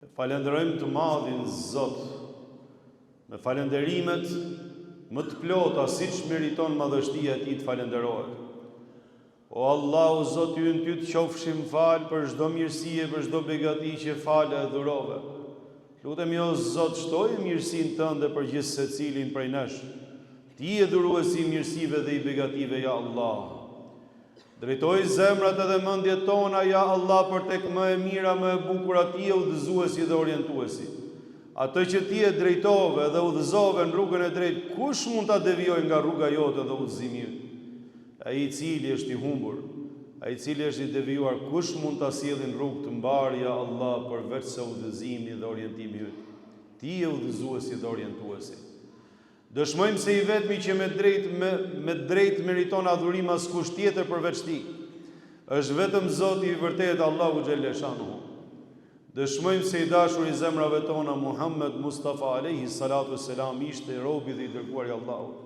Falenderojmë të madhin Zot, me falenderimet më të plota, siç meriton madhështia e Tij të falenderohet. O Allahu Zoti ynë, Ty të qofshim fal për çdo mirësi e për çdo begati që fale e dhurove. Lutemi o Zot, shtoje mirësinë Tënde për gjithë secilin prej nesh. Ti e dhuruesi i mirësive dhe i begative, ja Allah. Drejtoj zemrat edhe mendjet tona, ja Allah, për tek më e mira, më e bukura, Ti e udhëzuesi dhe orientuesi. Atë që Ti e drejtove dhe udhëzove në rrugën e drejtë, kush mund ta devijojë nga rruga jote dhe udhëzimi yt? Ai i cili është i humbur, ai i cili është i devijuar, kush mund ta sjellë në rrugë të mbar, ja Allah, përveç se udhëzimi dhe orientimi yt? Ti e udhëzuesi dhe orientuesi. Dëshmojmë se i vetmi që me drejt meriton adhurim askush tjetër përveç Ti është vetëm Zoti i vërtetë, Allahu xhaleshanuhu. Dëshmojmë se i dashur i zemrave tona Muhammed Mustafa alayhi salatu wassalam ishte robi dhe i dërguar i Allahut.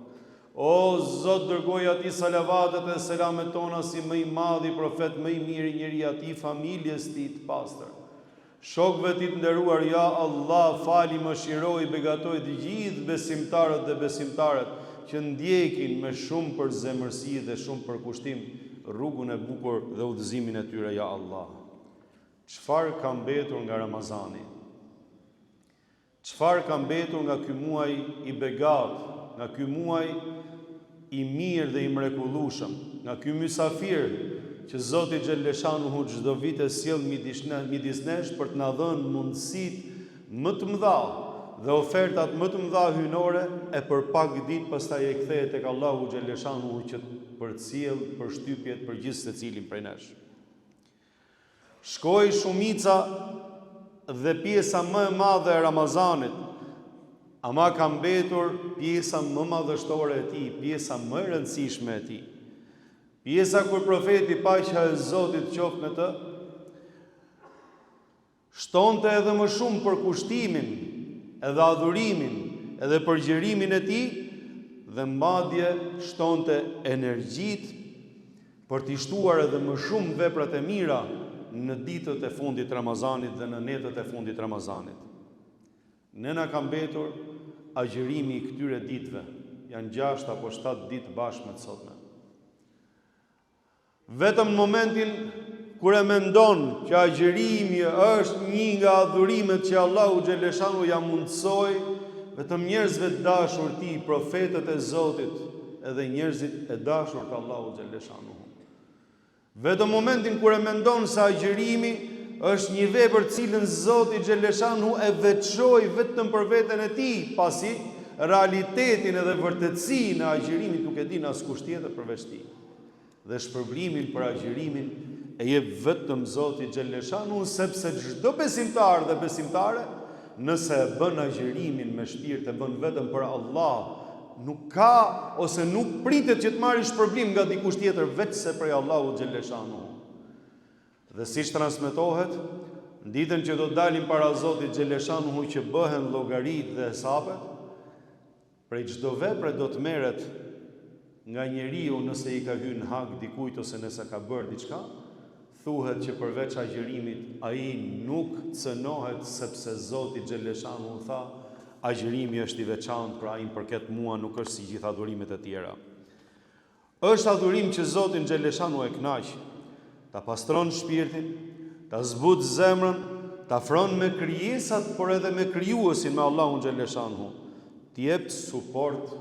O Zot, dërgoj atij salavatet e selamet tona si më i madhi profet, më i miri njeri, atij familjes Tij të pastër, shokëve Ti të nderuar, ja Allah, fali, mëshiroj, begatoj të gjithë besimtarët dhe besimtaret që ndjekin me shumë përzemërsi dhe shumë përkushtim rrugën e bukur dhe udhëzimin e tyre, ja Allah. Çfarë ka mbetur nga Ramazani? Çfarë ka mbetur nga ky muaj i begat, nga ky muaj i mirë dhe i mrekullueshëm, nga ky mysafir që Zoti xhaleshanuhu çdo vit e sjell midis nesh për të na dhënë mundësitë më të mëdha dhe ofertat më të mëdha hyjnore, e për pak ditë pastaj e kthehet tek Allahu xhaleshanuhu që përcjell përshtypjet për gjithë secilin prej nesh. Shkoi shumica dhe pjesa më e madhe e Ramazanit, ama ka mbetur pjesa më madhështore e Tij, pjesa më e rëndësishme e Tij. Pjesa kur profeti, paqja e Zotit qoftë me të, shtonte edhe më shumë për kushtimin, edhe adhurimin, edhe përgjerimin e Tij, dhe madje shtonte energjit për t'i shtuar edhe më shumë veprat e mira në ditët e fundit Ramazanit dhe në netët e fundit Ramazanit. Ne na ka mbetur agjërimi i këtyre ditëve, janë 6 apo 7 ditë bashkë me të sotme. Vetëm në momentin kur e mendon që agjërimi është një nga adhurimet që Allahu xhaleshanu ja mundsoi vetëm njerëzve të dashur Tij, profetët e Zotit, edhe njerëzit e dashur të Allahu xhaleshanu. Vetëm momentin kur e mendon se agjërimi është një vepër cilën Zoti xhaleshanu e veçoi vetëm për veten e Tij, pasi realitetin edhe vërtetësinë e agjërimit nuk e din askush tjetër përveç Tij. Dhe shpërblimin për agjërimin e jep vetëm Zoti xhaleshanu, sepse çdo besimtar dhe besimtare, nëse e bën agjërimin me shpirt, e bën vetëm për Allah, nuk ka ose nuk pritet që të marrë shpërblim nga dikush tjetër veç se prej Allahu xhaleshanu. Dhe siç transmetohet, në ditën që do të dalim para Zotit xhaleshanu që bëhen llogaritë dhe hesapet, prej çdo vepre do të merret nga njeriu nëse i ka hyrë në hak dikujt ose nëse ka bërë diçka, thuhet që përveç agjërimit ai nuk cënohet, sepse Zoti xhaleshanu tha, agjërimi është i veçantë, pra ai përket mua, nuk është si gjithë adhurimet e tjera. Është adhurim që Zotin xhaleshanu e kënaq, ta pastron shpirtin, ta zbut zemrën, ta afron me krijesat, por edhe me krijuesin, me Allahun xhaleshanu. T'i jep suport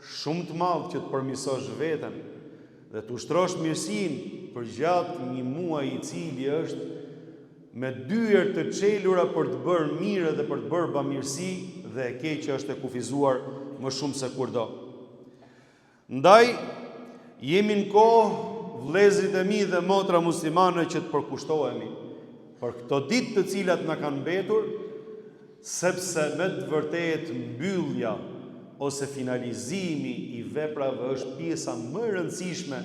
shumë të madh që të përmirësosh veten dhe të ushtrosh mirësinë për gjatë një muaji i cili është me dyer të çelura për të bërë mirë dhe për të bërë bamirësi, dhe e keqja është e kufizuar më shumë se kurdo. Ndaj jemi në kohë, vëllezërit e mi dhe motra muslimane, që të përkushtohemi për këto ditë të cilat na kanë mbetur, sepse me të vërtetë mbyllja ose finalizimi i veprave është pjesa më e rëndësishme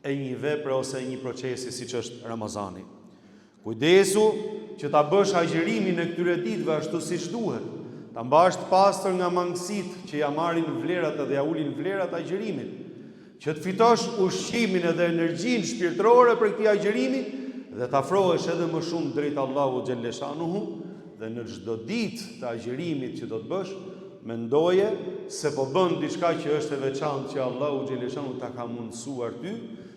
e një vepre ose një procesi siç është Ramazani. Kujdesu që ta bësh agjërimin e këtyre ditëve ashtu siç duhet, ta mbash të pastër nga mangësitë që ja marrin vlerat dhe ja ulin vlerat agjërimit, që të fitosh ushqimin edhe energjinë shpirtërore për këtij agjërimi dhe të afrohesh edhe më shumë drejt Allahu xhaleshanuhu, dhe në çdo ditë të agjerimit që do të bësh, mendoje se po bën diçka që është e veçantë që Allahu xhaleshanu ta ka mundësuar ty,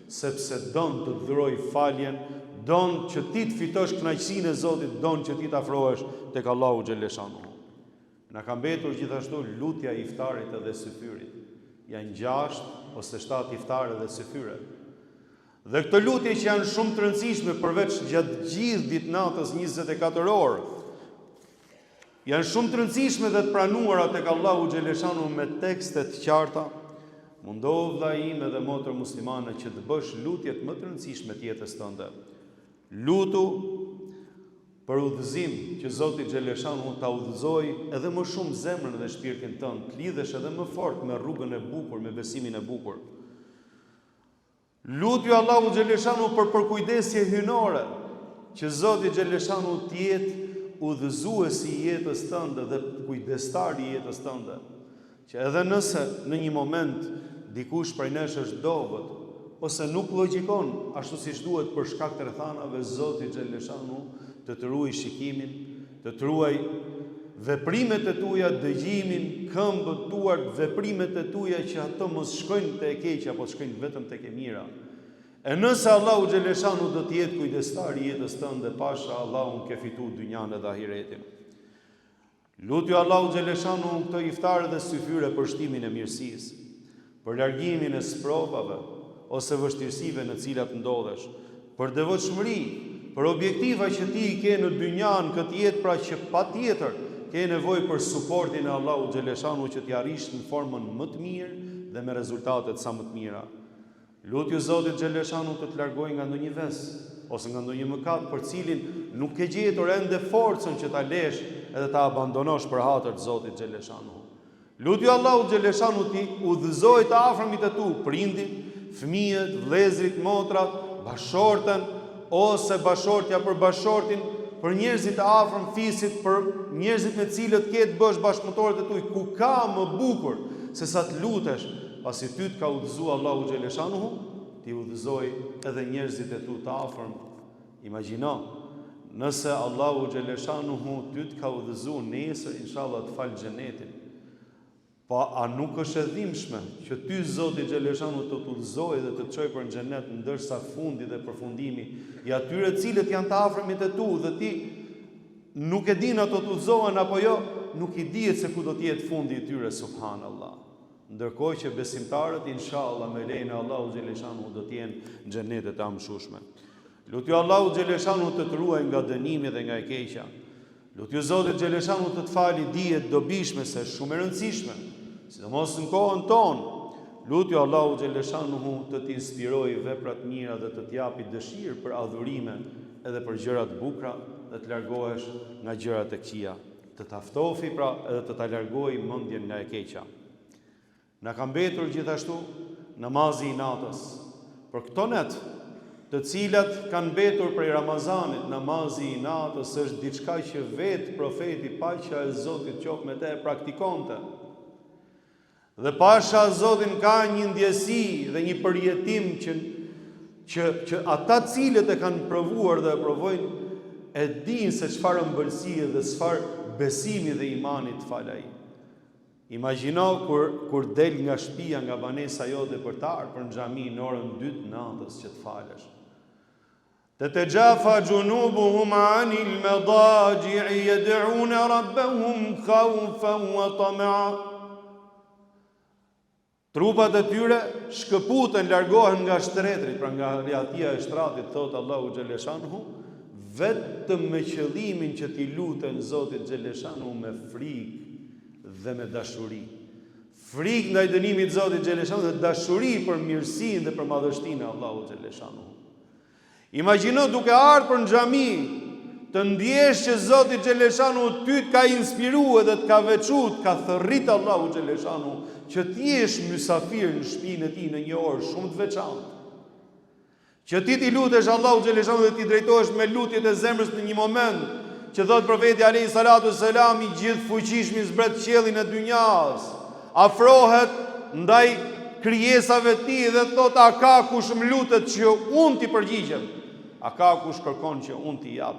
sepse don të dhuroj faljen, don që ti të fitosh kënaqësinë e Zotit, don që ti të afrohesh tek Allahu xhaleshanu. Na ka mbetur gjithashtu lutja e iftarit edhe syfyrit. Janë 6 ose 7 iftare dhe syfyre. Dhe këto lutje që janë shumë të rëndësishme përveç gjatë gjithë ditënatës 24 orë, janë shumë të rëndësishme dhe të pranuara tek Allahu xhaleshanu me tekste të qarta. Mundohu vlla im edhe motër muslimane që të bësh lutjet më të rëndësishme të jetës tënde. Lutu për udhëzim që Zoti xhaleshanu ta udhëzoj edhe më shumë zemrën dhe shpirtin tënd, të lidhesh edhe më fort me rrugën e bukur, me besimin e bukur. Lutju Allahu xhaleshanu për përkujdesje hyjnore, që Zoti xhaleshanu të jetë udhëzuesi i jetës tënde dhe kujdestari i jetës tënde, që edhe nëse në një moment dikush prej nesh është dobët ose nuk logjikon ashtu siç duhet për shkak të rrethanave, Zoti xhaleshanu të të ruaj shikimin, të të ruaj veprimet e tuaja, dëgjimin, këmbët tuaj, veprimet e tuaja që ato mos shkojnë te e keqja, po shkojnë vetëm tek e mira. E nëse Allahu xhaleshanu do të jetë kujdestari i jetës tënde, pasha Allahun ke fitu dynjan edhe ahiretin. Lutju Allahu xhaleshanu këto iftare dhe syfyre për shtimin e mirësisë, për largimin e sprovave ose vështirësive në cilat ndodhesh, për devotshmëri, për objektiva që ti i ke në dynjan këtë jetë, pra që patjetër ke nevojë për suportin e Allahu xhaleshanu që t'i arrish në formën më të mirë dhe me rezultatet sa më të mira. Lutju Zotit xhaleshanu të largojë nga ndonjë ves ose nga ndonjë mëkat për cilin nuk ke gjetur ende forcën që ta lesh edhe ta abandonosh për hatër të Zotit xhaleshanu. Lutju Allahu xhaleshanu ti udhëzoj të afërmit e tu, prindin, fëmijët, vëllezërit, motrat, bashortën ose bashortja për bashortin, për njerëzit e afërm fisit, për njerëzit me cilët ke të bësh bashkëmotorët e tuaj, ku ka më bukur se sa të lutesh pasi ty të ka udhëzuar Allahu xhaleshanu, ti udhëzoj edhe njerëzit e tu të afërm. Imagjino, nëse Allahu xhaleshanu ty të ka udhëzuar nesër inshallah të fal xhenetin. Pa a nuk është e dhimbshme që ty Zoti xhaleshanu të udhëzojë dhe të çojë për në xhenet, ndërsa fundi dhe përfundimi i atyre cilët janë të afërmit e tu dhe ti nuk e din ato të udhëzohen apo jo, nuk i dihet se ku do të jetë fundi i tyre, subhanallahu. Ndërkohë që besimtarët inshallah me lejen e Allahu xhaleshanu do të jenë në xhenetet e amshushme. Lutju Allahu xhaleshanu të ruaj nga dënimi dhe nga e keqja. Lutju Zotit xhaleshanu të fali dijet dobishme se shumë e rëndësishme, sidomos në kohën tonë. Lutju Allahu xhaleshanu të t'inspirojë vepra të mira dhe të t'japi dëshirë për adhurime edhe për gjëra të bukura dhe të largohesh nga gjërat e këqija, të taftofi pra edhe të ta largojë mendjen nga e keqja. Na ka mbetur gjithashtu namazi i natës. Për këto net, të cilat kanë mbetur prej Ramazanit, namazi i natës është diçka që vetë profeti paqja e Zotit qoftë me te e praktikonte. Dhe pasha Zotin ka një ndjesi dhe një përjetim që ata cilët e kanë provuar dhe e provojnë e dinë se çfarë ëmbëlsie dhe çfarë besimi dhe imani të fal ai. Imagjino kur del nga shtëpia, nga banesa jote për të ardhur për në xhami në orën 2 të natës që të falesh. Tatajafa junubuhum 'anil madaji'i yad'una rabbahum khawfan wa tama'a. Trupat e tyre shkëputen, largohen nga shtretrit, pra nga realtia e shtratit, thot Allahu xhaleshanu, vetëm me qëllimin që ti luten Zotit xhaleshanu me frikë dhe me dashuri. Frikë ndaj dënimit të Zotit xhaleshanu dhe dashuri për mirësinë dhe për madhështinë e Allahu xhaleshanu. Imagjino duke ardhur për në xhami, të ndjesh që Zoti xhaleshanu ty të ka inspiruar dhe të ka veçuar, të ka thërrit Allahu xhaleshanu që ti jesh mysafir në shtëpinë e tij në një orë shumë të veçantë. Që ti lutesh Allahu xhaleshanu dhe ti drejtohesh me lutjet e zemrës në një moment që thot profeti alayhi salatu selam, i gjithë fuqishmi zbret qiellin e dynjas, afrohet ndaj krijesave të tij dhe thot, a ka kush më lutet që unë t'i përgjigjem? A ka kush kërkon që unë t'i jap?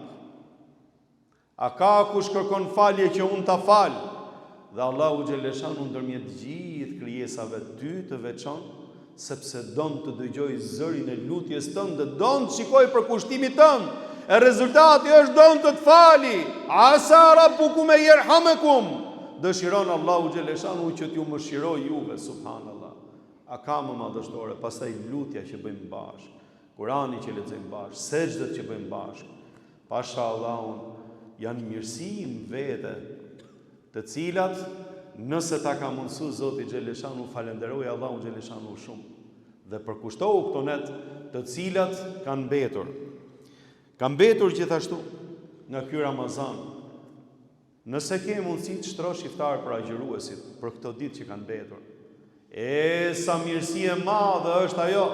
A ka kush kërkon falje që unë ta fal? Dhe Allahu xhaleshanu ndërmjet gjithë krijesave ty të veçon, sepse don të dëgjoj zërin e lutjes tënde, don të shikoj për kushtimin tënd. E rezultati është don të të fali. Asa rabbukum yerhamukum. Dëshiron Allahu xhaleshanu që t'ju mëshiroj juve, subhanallah. A ka më madhështore? Pastaj lutja që bëjmë bashkë, Kurani që lexojmë bashkë, sejdët që bëjmë bashkë. Pasha Allahun janë mirësi në vete, të cilat nëse ta ka mundësu Zoti xhaleshanu, falenderoj Allahun xhaleshanu shumë. Dhe përkushtohu këto net të cilat kanë mbetur. Kanë mbetur gjithashtu nga ky Ramazan. Nëse ke mundësi të shtrosh iftar për agjëruesit për këto ditë që kanë mbetur. Sa mirësi e madhe është ajo.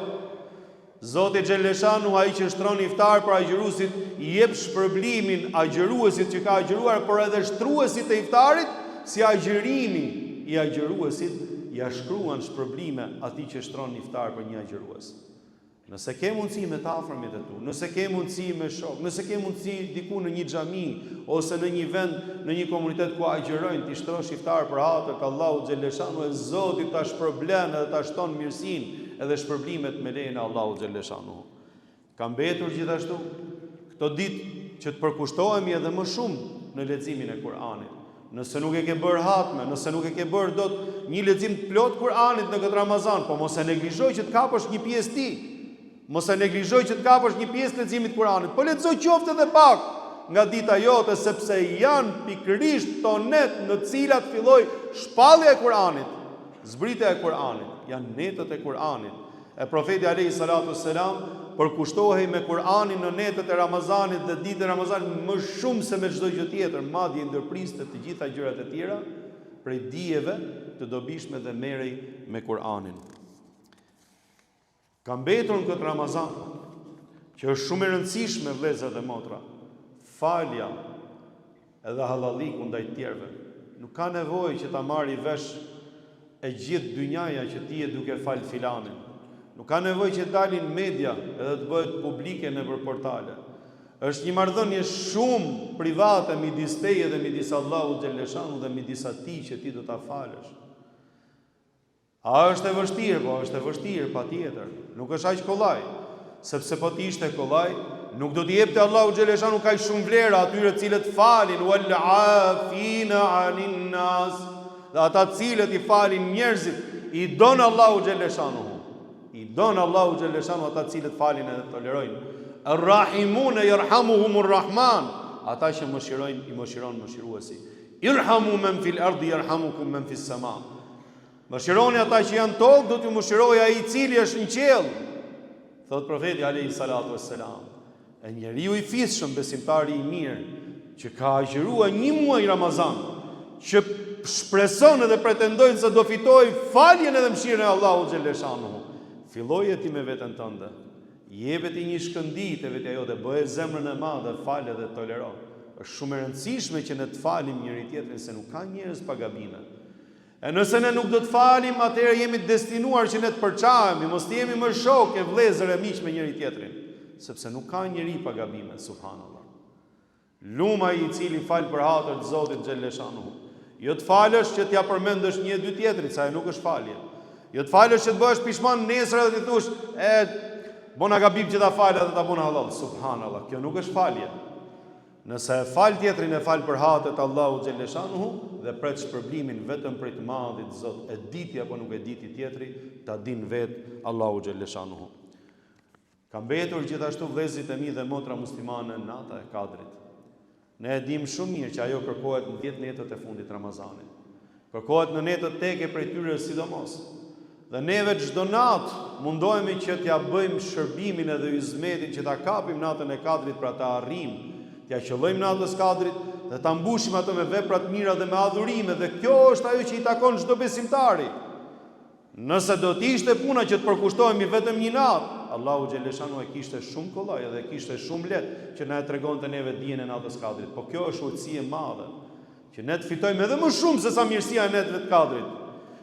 Zoti xhaleshanu, ai që shtron iftar për agjëruesit, i jep shpërblimin agjëruesit që ka agjëruar, por edhe shtruesit e iftarit, si agjërimi i agjëruesit, ja shkruan shpërblime atij që shtron iftar për një agjërues. Nëse ke mundësi me të afërmit e tu, nëse ke mundësi me shok, nëse ke mundësi diku në një xhami ose në një vend, në një komunitet ku agjërojnë, ti shtrosh iftar për hatër të Allahu xhaleshanu, e Zoti ta shpërblen edhe ta shton mirësinë edhe shpërblimet me lejen e Allahu xhaleshanu. Ka mbetur gjithashtu këto ditë që të përkushtohemi edhe më shumë në leximin e Kuranit. Nëse nuk e ke bërë hatme, nëse nuk e ke bërë dot një lexim të plot Kuranit në këtë Ramazan, po mos e neglizhoj që të kapësh një pjesë ti. Mos e neglizhoj që të kapësh një pjesë të leximit të Kuranit. Po lexoj qoftë edhe pak nga dita jote, sepse janë pikërisht tonet në të cilat filloi shpallja e Kuranit, zbritja e Kuranit, janë netët e Kuranit. E profeti alayhi salatu wassalam përkushtohej me Kur'anin në netët e Ramazanit dhe ditët e Ramazanit më shumë se me çdo gjë tjetër, madje ndërpriste të gjitha gjërat e tjera prej dijeve të dobishme dhe merrej me Kur'anin. Ka mbetur në këtë Ramazan, që është shumë e rëndësishme vëllezër dhe motra, falja edhe hallalliku ndaj të tjerëve. Nuk ka nevojë që ta marrë vesh e gjithë dynjaja që ti je duke fal filanin. Nuk ka nevojë që dalin media edhe të bëhet publike nëpër portale. Është një marrëdhënie shumë private midis teje dhe midis Allahut xhaleshanu dhe midis atij që ti do ta falësh. A është e vështirë? Po është e vështirë, patjetër. Nuk është aq kollaj, sepse po të ishte kollaj, nuk do t'i jepte Allahu xhaleshanu kaq shumë vlerë atyre të cilët falin wal afina anin nas. Dhe ata të cilët i falin njerëzit, i don Allahu xhaleshanu. I don Allahu xhaleshanu ata të cilët falin edhe tolerojnë. Ar-rahimun yarhamuhumur rahman. Ata që mëshirojnë, i mëshiron mëshiruesi. Irhamu men fil ardi yarhamukum men fis sama. Mëshironi ata që janë tokë, do t'ju mëshirojë ai i cili është në qiell. Thot profeti alayhi salatu wassalam. E njeriu i fisshëm, besimtari i mirë, që ka agjëruar një muaj Ramazan, që shpreson edhe pretendojnë se do fitoj faljen edhe mëshirën e Allahut xhaleshanu. Filloje ti me veten tënde. Jepet i një shkëndijë te vetja jote, bëje zemrën e madhe, fal dhe tolero. Është shumë e rëndësishme që ne të falim njëri tjetrin, se nuk ka njerëz pa gabime. E nëse ne nuk do të falim, atëherë jemi destinuar që ne të përçahemi, mos të jemi më shokë, vëllezër e miq me njëri tjetrin, sepse nuk ka njeri pa gabime, subhanallahu. Luma i cili fal për hatër të Zotit xhaleshanu. Jo të falësh që t'ja përmendësh një dy tjetrit, sa e nuk është falje. Jo të falësh që të bëhesh pishman nesër dhe të thush, bona gabim që ta falë dhe ta bona halal. Subhanallah, kjo nuk është falje. Nëse e fal tjetrin, e fal për hatët Allahu xhaleshanu dhe pret shpërblimin vetëm prej të madhit Zot. E diti apo nuk e diti tjetri, ta din vet Allahu xhaleshanu. Ka mbetur gjithashtu vëllezërit e mi dhe motra muslimane nata e Kadrit. Ne e dim shumë mirë që ajo kërkohet në 10 netët e fundit Ramazanit. Kërkohet në netët teke prej tyre sidomos. Dhe neve çdo natë mundohemi që t'ja bëjmë shërbimin edhe hizmetin që ta kapim natën e Kadrit pra ta arrijmë, t'ja qellojmë natës Kadrit dhe ta mbushim ato me vepra të mira dhe me adhurime, dhe kjo është ajo që i takon çdo besimtari. Nëse do të ishte puna që të përkushtohemi vetëm një natë, Allahu xhaleshanu e kishte shumë kollaj dhe kishte shumë lehtë që na e tregonte neve dijen e natës Kadrit. Po kjo është urtësi e madhe, që ne të fitojmë edhe më shumë se sa mirësia e netëve të Kadrit.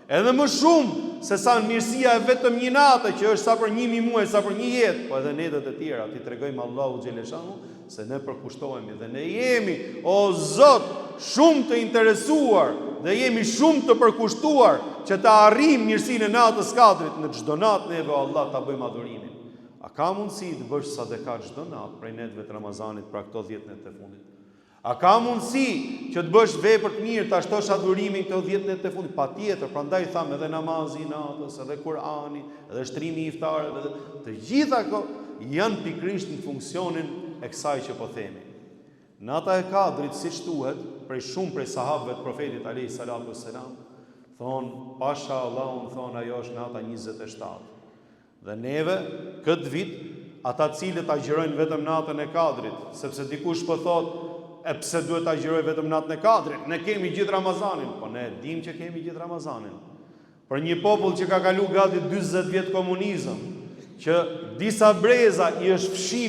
Edhe më shumë se sa në mirësia e vetëm një natë, që është sa për 1000 muaj, sa për një jetë, po edhe netët e tjera, ti tregojmë Allahu xhaleshanu se ne përkushtohemi dhe ne jemi, o Zot, shumë të interesuar dhe jemi shumë të përkushtuar që të arrijmë mirësinë e natës katërt. Në çdo natë neve o Allah ta bëjmë adhurimin. A ka mundësi të bësh sadaka çdo natë prej netëve të Ramazanit për këto 10 netë të fundit? A ka mundësi që të bësh vepër të mirë, ta shtosh adhurimin këto 10 netë të fundit? Patjetër, prandaj thamë edhe namazi i natës, edhe Kur'ani, edhe shtrimi i iftarëve, të gjitha këto janë pikërisht në funksionin e kësaj që po themi. Nata e Kadrit, siç thuhet, shumë prej sahabëve të profetit alayhi salatu wassalam, thonë pasha Allahun, thonë ajo është nata 27. Dhe neve këtë vit, ata cilët agjërojnë vetëm natën e Kadrit, sepse dikush po thotë, e pse duhet ta agjëroj vetëm natën e Kadrit? Ne kemi gjithë Ramazanin. Po ne dim që kemi gjithë Ramazanin. Për një popull që ka kalu gati 40 vjet komunizëm, që disa breza i është fshi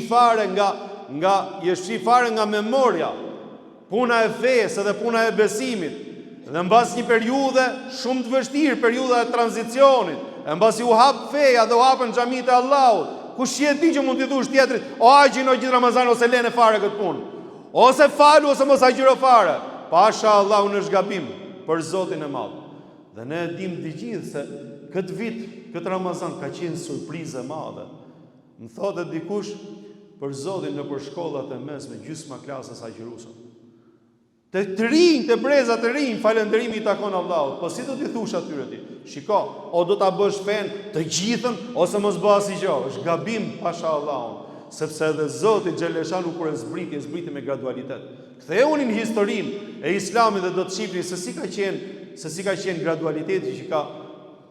fare nga memoria, puna e fesë dhe puna e besimit, dhe mbas një periudhe shumë të vështirë, periudha e tranzicionit, e mbas u hap feja dhe u hapën xhamit e Allahut, kush je ti që mund t'i thush tjetrit, o agjino gjithë Ramazan ose lene fare këtë punë, ose falu ose mos agjiro fare? Pasha Allahu në shgabim për Zotin e Madh. Dhe ne dim të gjithë se këtë vit, këtë Ramazan ka qenë surprizë e madhe. Më thotë dikush për Zotin në për shkollat e mesme, gjysma klasës agjirusën. Të rinj, të breza të rinj, falënderimi i takon Allahut. Po si do t'i thush atyre ti? Shiko, o do ta bësh fen të gjithën ose mos bëj asgjë. Është gabim pasha Allahun. Sepse edhe Zoti xhaleshanu kur e zbriti me gradualitet. Ktheuni në historinë e Islamit dhe do të shihni se si ka qenë gradualiteti që ka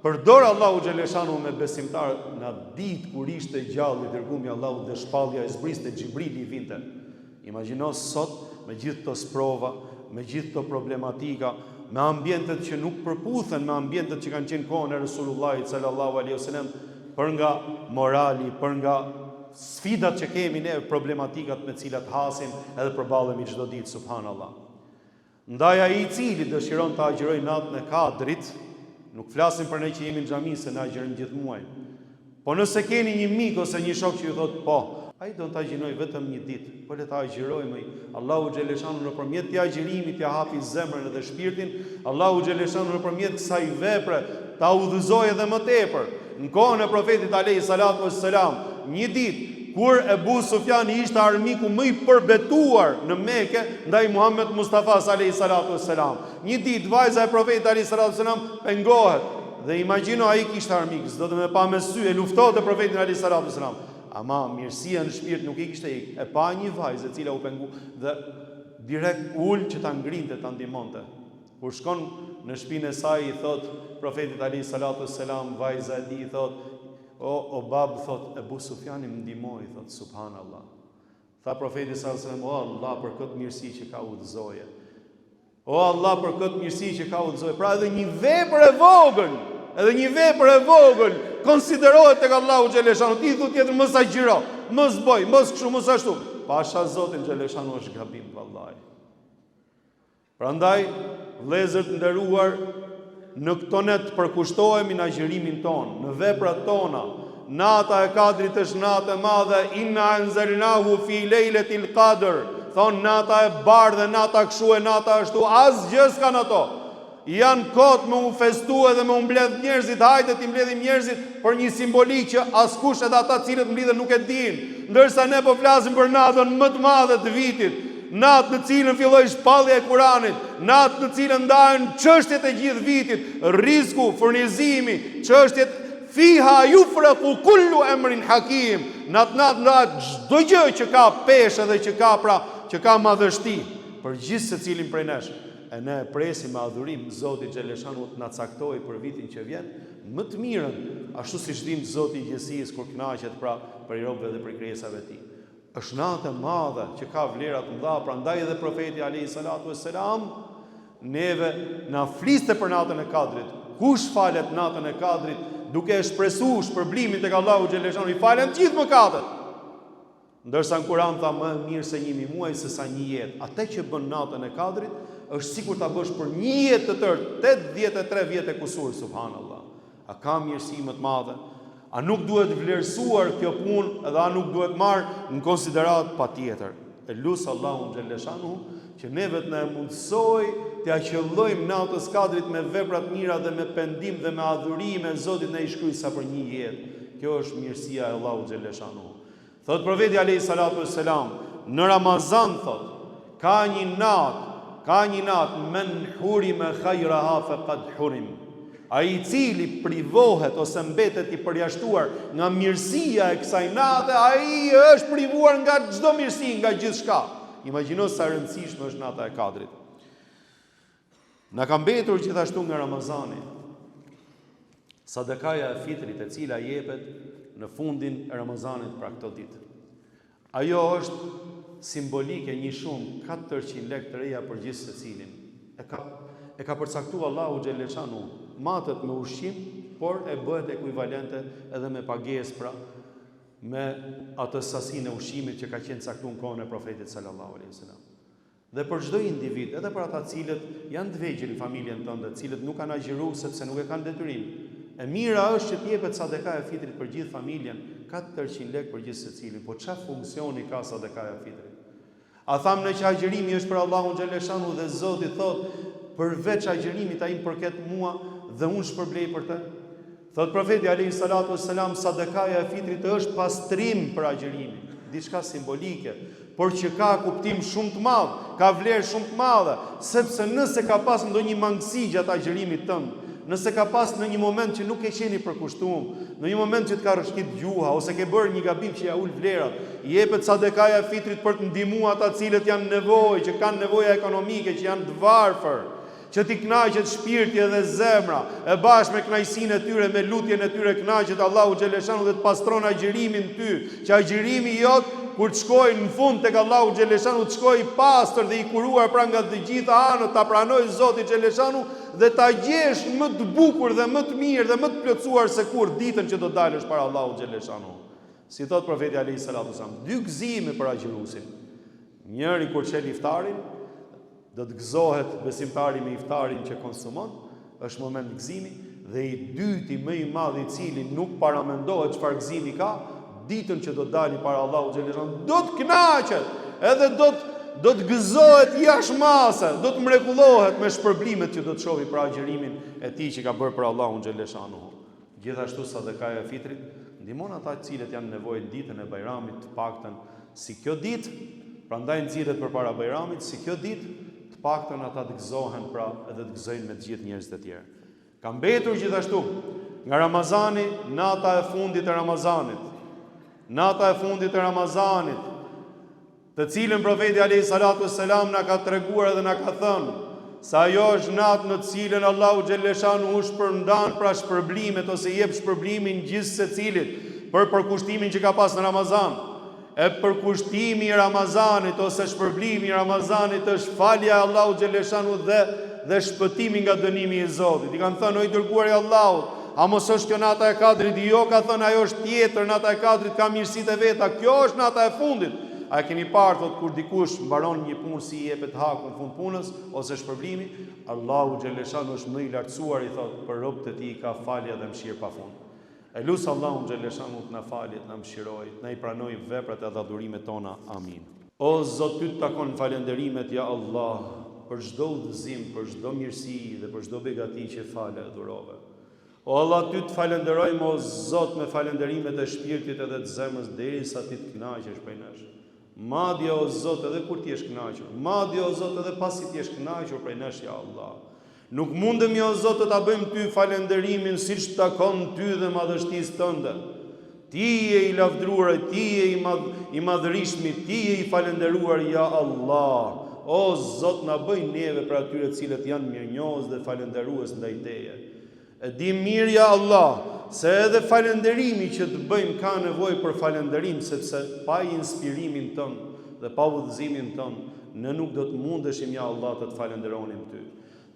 përdor Allahu xhaleshanu me besimtarët në ditë kur ishte gjallë i dërguari Allahu dhe shpallja e zbriste Xhibrili i vinte. Imagjino sot me gjithë këto sprova, me gjithë këto problematika, me ambientet që nuk përputhen me ambientet që kanë qenë kohën e Resulullahit sallallahu alaihi wasallam, për nga morali, për nga sfidat që kemi ne, problematikat me cilat hasim edhe përballemi çdo ditë, subhanallah. Ndaj ai i cili dëshiron të agjëroj natën e Kadrit, nuk flasim për ne që jemi në xhami se na agjërojmë gjithë muajin. Po nëse keni një mik ose një shok që ju thotë po, ai do të agjëroj vetëm një ditë, po le ta agjërojmë. Allahu xhaleshanu nëpërmjet të agjërimit ja hapi zemrën dhe shpirtin. Allahu xhaleshanu nëpërmjet kësaj vepre ta udhëzojë edhe më tepër. Në kohën e profetit alayhi salatu wassalam, një ditë kur Ebu Sufjani ishte armiku më i përbetuar në Mekë ndaj Muhammed Mustafa alayhi salatu wassalam. Një ditë vajza e profetit alayhi salatu wassalam pengohet dhe imagjino ai kishte armik, s'do të më pa me sy, e luftonte profetin alayhi salatu wassalam. Ama mirësia në shpirt nuk i kishte ikë. E pa një vajzë e cila u pengu dhe direkt ul që ta ngrinte, ta ndihmonte. Kur shkon në shtëpinë e saj i thot profetit alayhi salatu wassalam, vajza e tij i thot, o bab, thot, Ebu Sufjani më ndihmoi, thot, subhanallah. Tha profeti sallallahu alaihi wasallam, o Allah për këtë mirësi që ka udhëzoje. O Allah për këtë mirësi që ka udhëzoje. Pra edhe një vepër e vogël, konsiderohet tek Allahu xhaleshanu. Ti thu tjetër mos agjiro, mos boj, mos kështu, mos ashtu. Pasha Zotin xhaleshanu është gabim vallahi. Prandaj, vëllezër të nderuar, në këto ne të përkushtohemi në agjërimin tonë, në veprat tona. Nata e Kadrit është natë e madhe, inna anzalnahu fi lejletil qadr. Thonë nata e bardhë, nata kështu e nata ashtu, asgjë s'kan ato. Janë kohë me u festu edhe me u mbledh njerëzit, hajde ti mbledhim njerëzit për një simbolik që askush edhe ata cilët mblidhen nuk e dinë. Ndërsa ne po flasim për natën më të madhe të vitit, natë në cilën filloi shpallja e Kuranit, natë në cilën ndahen çështjet e gjithë vitit, rreziku, furnizimi, çështjet fiha yufraqu kullu amrin hakim. Natë ndahet çdo gjë që ka peshë dhe që ka madhështi për gjithë secilin prej nesh. E ne presim me adhurim Zoti xhaleshanu të na caktojë për vitin që vjen më të mirën, ashtu siç dim Zoti i gjithësisë kur kënaqet pra për robëve dhe për krijesave të tij. Është natë e madhe që ka vlera të mëdha, prandaj edhe profeti alayhi salatu wassalam neve na fliste për natën e Kadrit. Kush falet natën e Kadrit duke shpresuar shpërblimin tek Allahu xhaleshanu, i falen të gjithë mëkatet. Ndërsa në Kur'an tha më mirë se 1000 muaj se sa një jetë. Atë që bën natën e Kadrit është sikur ta bësh për një jetë të tërë, 83 vjet e kusur, subhanallah. A ka mirësi më të madhe? A nuk duhet vlerësuar kjo punë edhe a nuk duhet marrë në konsiderat patjetër? E lusë Allahun xhaleshanu që ne vetë na mundsoj të aqëllojmë natës kadrit me veprat mira dhe me pendim dhe me adhurime Zotit në i shkruaj sa për një jetë. Kjo është mirësia e Allahut xhaleshanu. Thot profeti alayhi salatu wassalam, në Ramazan thot, ka një natë men hurima khayraha faqad hurim. Ai i cili privohet ose mbetet i përjashtuar nga mirësia e kësaj nate, ai është privuar nga çdo mirësi, nga gjithçka. Imagjino sa rëndësishme është nata e Kadrit. Na ka mbetur gjithashtu nga Ramazani sadakaja e fitrit, e cila jepet në fundin e Ramazanit pra këto ditë. Ajo është simbolike, një shumë 400 lekë të reja për gjithë secilin. E ka përcaktuar Allahu xhaleshanu matët me ushqim, por e bëhet ekuivalente edhe me pagesë, pra me atë sasinë e ushqimit që ka qenë caktuar në kohën e profetit sallallahu alaihi wasallam. Dhe për çdo individ, edhe për ata cilët janë të vegjël në familjen tënde, të cilët nuk kanë agjëruar sepse nuk e kanë detyrim, e mira është që të jepet sadaka e fitrit për gjithë familjen, 400 lekë për gjithë secilin. Po çfarë funksioni ka sadaka e fitrit? A thamë në që agjërimi është për Allahun xhaleshanu dhe Zoti thotë, përveç agjërimit ai më përket mua dhe unë shpërblej për të? Thot profeti alayhi salatu wassalam, sadakaja e fitrit është pastrim për agjërimin, diçka simbolike, por që ka kuptim shumë të madh, ka vlerë shumë të madhe, sepse nëse ka pas ndonjë mangësi gjatë agjërimit tënd, nëse ka pas në një moment që nuk e qeni përkushtuar, në një moment që të ka rrëshqit gjuha ose ke bërë një gabim që ja ul vlerat, i jepet sadakaja e fitrit për të ndihmuar ata cilët janë nevojë, që kanë nevoja ekonomike, që janë të varfër, që t'i kënaqet shpirti edhe zemra, e bashkë me kënaqësinë e tyre, me lutjen e tyre kënaqet Allahu xhaleshanu dhe të pastron agjërimin ty, që agjërimi jot kur të shkojë në fund tek Allahu xhaleshanu të shkojë i pastër dhe i kuruar pra nga të gjitha anët, ta pranoj Zoti xhaleshanu dhe ta gjesh më të bukur dhe më të mirë dhe më të plotësuar se kur ditën që do dalësh para Allahu xhaleshanu. Si thot profeti alayhi salatu wasallam, 2 gëzime për agjëruesin. Njëri kur çel iftarin, do të gëzohet besimtari me iftarin që konsumon, është moment gëzimi, dhe i dyti më i madh i cili nuk paramendohet çfarë gëzimi ka, ditën që do të dali para Allahu xhaleshanu, do të kënaqet, edhe do të gëzohet jashtëmase, do të mrekullohet me shpërblimet që do të shohë për agjërimin e tij që ka bërë për Allahun xhaleshanu. Gjithashtu sadakaja e fitrit ndihmon ata të cilët janë nevojë ditën e Bajramit, të paktën si kjo ditë, prandaj nxirret përpara Bajramit, si kjo ditë paktën ata të gëzohen pra edhe të gëzojnë me të gjithë njerëzit e tjerë. Ka mbetur gjithashtu nga Ramazani nata e fundit e Ramazanit. Nata e fundit e Ramazanit, të cilën profeti alayhi salatu wassalam na ka treguar dhe na ka thënë se ajo është natë në të cilën Allahu xhaleshanu u shpërndan pra shpërblimet ose jep shpërblimin gjithë secilit për përkushtimin që ka pas në Ramazan. E përkushtimi i Ramazanit ose shpërblimi i Ramazanit është falja e Allahu xhaleshanu dhe shpëtimi nga dënimi i Zotit. I kanë thënë o i dërguari i Allahut, a mos është kjo nata e Kadrit? Jo, ka thënë ajo është tjetër, nata e Kadrit ka mirësitë e veta. Kjo është nata e fundit. A e keni parë thot kur dikush mbaron një punë si i jepet haku në fund punës ose shpërblimi, Allahu xhaleshanu është më i lartësuar, i thot për robët e tij ka falje dhe mëshirë pafund. E lusë Allahun xhaleshanu të na faljet, na mëshiroj, na i pranoj veprat edhe adhurimet tona. Amin. O Zot, ty të takon falenderimet ja Allah, për çdo udhëzim, për çdo mirësi dhe për çdo begati që fale e dhurove. O Allah, ty të falenderojmë o Zot me falenderimet e shpirtit edhe të zemrës derisa ti të kënaqesh prej nesh. Madje o Zot edhe kur ti je kënaqur, madje o Zot edhe pasi ti je kënaqur prej nesh ja Allah. Nuk mundemi o Zot të ta bëjmë ty falenderimin siç takon ty dhe madhështisë tënde. Ti je i lavdruar, ti je i madhërishmi, ti je i falenderuar ja Allah. O Zot, na bëj neve për atyre të cilët janë mirënjohës dhe falenderues ndaj teje. E di mirë ja Allah, se edhe falenderimi që të bëjmë ka nevojë për falenderim, sepse pa inspirimin tënd dhe pa udhëzimin tënd, ne nuk do të mundeshim ja Allah të falenderonim ty.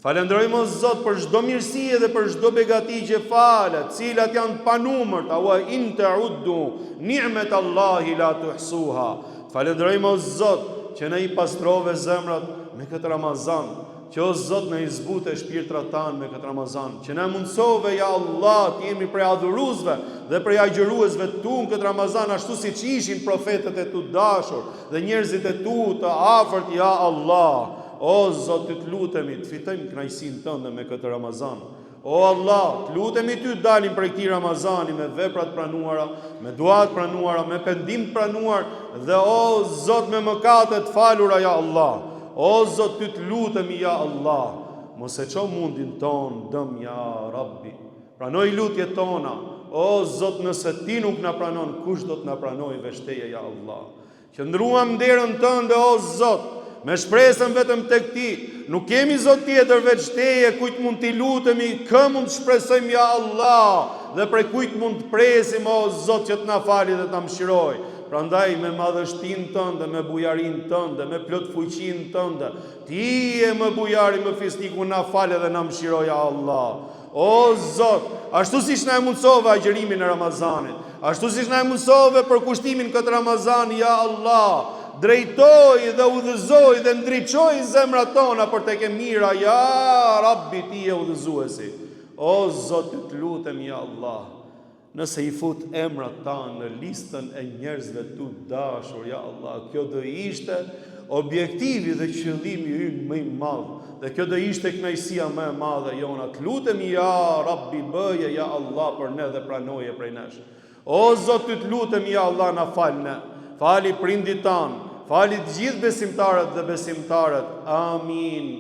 Falenderojmë o Zot për çdo mirësi dhe për çdo begati që falet, cilat janë pa numërta, wa in ta'uddu ni'matallahi la tuhsuha. Falenderojmë o Zot që ne i pastrove zemrat me këtë Ramazan, që o Zot në izbute shpirtrat tanë me këtë Ramazan, që ne mundsove, ja Allah, të jemi prej adhuruesve dhe prej agjëruesve tu në këtë Ramazan, ashtu si që ishin profetët e tu dashur dhe njerëzit e tu të afërt, ja Allah. O Zot, të lutemi të fitojmë kënaqësinë tënde me këtë Ramazan. O Allah, të lutemi ty të dalim prej këtij Ramazani me veprat pranuara, me duat pranuara, me pendim të pranuar dhe o Zot me mëkatet falura, ja Allah. O Zot, ty të lutemi, ja Allah, mos e ço mundin ton dëm, ja Rabbi. Pranoj lutjet tona. O Zot, nëse ti nuk na pranon, kush do të na pranojë veçteje, ja Allah. Qëndruam derën tënde, o Zot, me shpresën vetëm tek ti. Nuk kemi Zot tjetër veç teje, kujt mund t'i lutemi, kë mund të shpresojmë, ja Allah, dhe prej kujt mund të presim, o Zot, që të na fali dhe ta mëshiroj. Prandaj me madhështinë tënde, me bujarinë tënde, me plot fuqinë tënde, ti je më bujari, më fisniku, na fal dhe na mëshiroj, ja Allah. O Zot, ashtu siç na e mundsove agjërimin e Ramazanit, ashtu siç na e mundsove për kushtimin këtë Ramazan, ja Allah, drejtoj dhe udhëzoj dhe ndriçoj zemrat tona për tek e mira, ja Rabbi, ti je udhëzuesi. O Zot, të lutem, ja Allah, nëse i fut emrat tanë në listën e njerëzve tu dashur, ja Allah, kjo do ishte objektivi dhe qëllimi ynë më i madh, dhe kjo do ishte kënaqësia më e madhe jona. Të lutemi, ja Rabbi, bëje, ja Allah, për ne dhe pranoje prej nesh. O Zot, të lutemi, ja Allah, na fal ne, fali prindit tanë, fali të gjithë besimtarët dhe besimtarët. Amin.